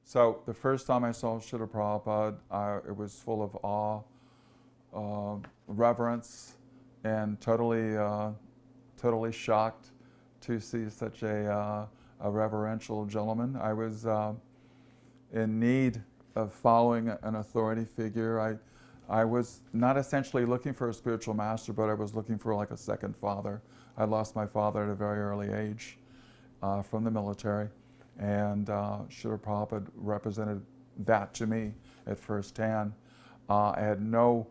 So the first time I saw Srila Prabhupada, it was full of awe, reverence, and totally shocked to see such a reverential gentleman. I was in need of following an authority figure. I was not essentially looking for a spiritual master, but I was looking for like a second father. I lost my father at a very early age from the military, and Srila Prabhupada represented that to me at first hand. I had no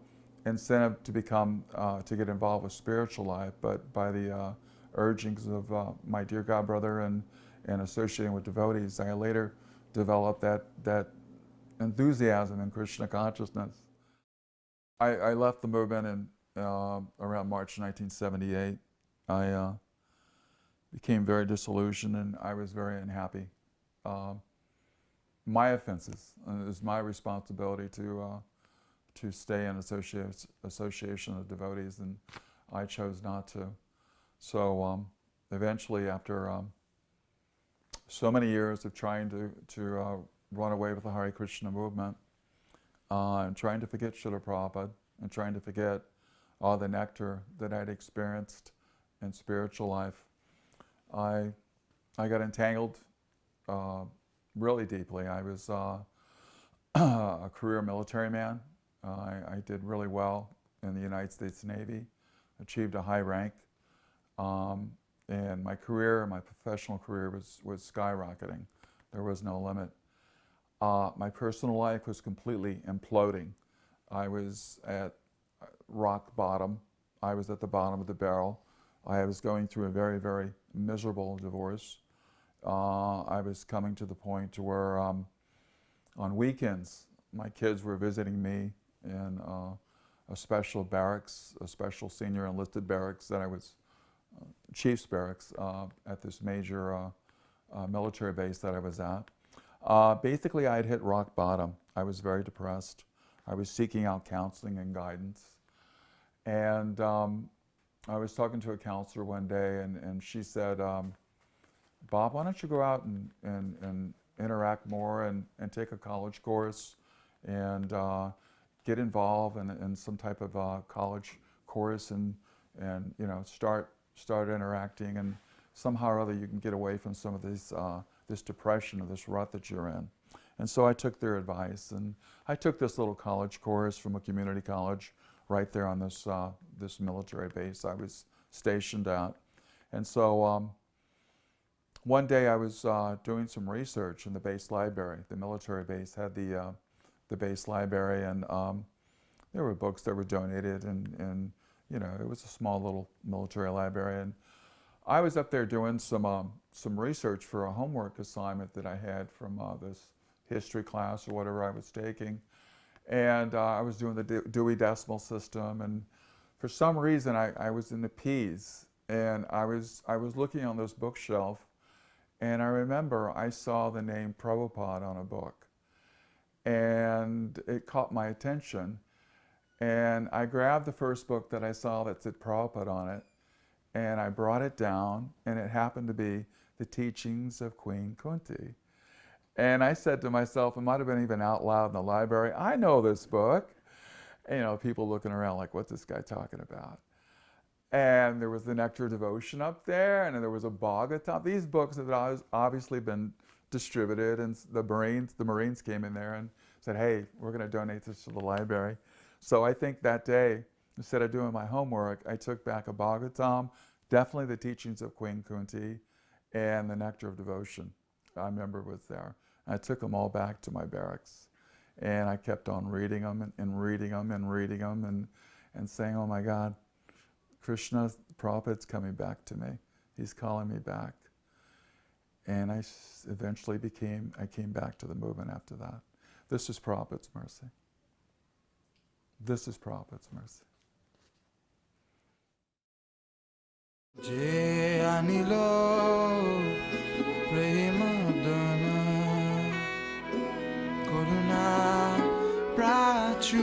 incentive to to get involved with spiritual life, but by the urgings of my dear God brother and associating with devotees, I later developed that enthusiasm in Krishna consciousness. I left the movement in around March 1978. I became very disillusioned and I was very unhappy. My offenses, it was my responsibility to stay in association of devotees, and I chose not to. So eventually, after so many years of trying to run away with the Hare Krishna movement, and trying to forget Srila Prabhupada, and trying to forget all the nectar that I'd experienced in spiritual life, I got entangled really deeply. I was a career military man. I did really well in the United States Navy, achieved a high rank, and my professional career was skyrocketing. There was no limit. My personal life was completely imploding. I was at rock bottom. I was at the bottom of the barrel. I was going through a very, very miserable divorce. I was coming to the point to where on weekends, my kids were visiting me in a special barracks, a special senior enlisted barracks that I was, Chief's barracks, at this major military base that I was at. Basically, I had hit rock bottom. I was very depressed. I was seeking out counseling and guidance. And I was talking to a counselor one day, and she said, Bob, why don't you go out and interact more and take a college course and get involved in some type of college course and you know, start interacting, and somehow or other you can get away from some of this depression or this rut that you're in. And so I took their advice, and I took this little college course from a community college right there on this military base I was stationed at. And so one day I was doing some research in the base library. The military base had the base library, and there were books that were donated, and you know, it was a small little military library. And I was up there doing some research for a homework assignment that I had from this history class or whatever I was taking. And I was doing the Dewey Decimal System, and for some reason I was in the P's, and I was looking on this bookshelf, and I remember I saw the name Prabhupada on a book, and it caught my attention, and I grabbed the first book that I saw that said Prabhupada on it, and I brought it down, and it happened to be The Teachings of Queen Kunti. And I said to myself, it might have been even out loud in the library, I know this book. And, you know, people looking around like, what's this guy talking about? And there was the Nectar of Devotion up there, and then there was a Bhagavad-gita. These books had obviously been distributed, and the Marines came in there and said, hey, we're going to donate this to the library. So I think that day, instead of doing my homework, I took back a Bhagavad-gita, definitely the Teachings of Queen Kunti, and the Nectar of Devotion. I remember was there. I took them all back to my barracks, and I kept on reading them and reading them and reading them and saying, oh my God, Krishna, Prabhupada's coming back to me. He's calling me back. And I eventually came back to the movement after that. This is Prabhupada's mercy. This is Prabhupada's mercy. Je anilo premadana koruna prachu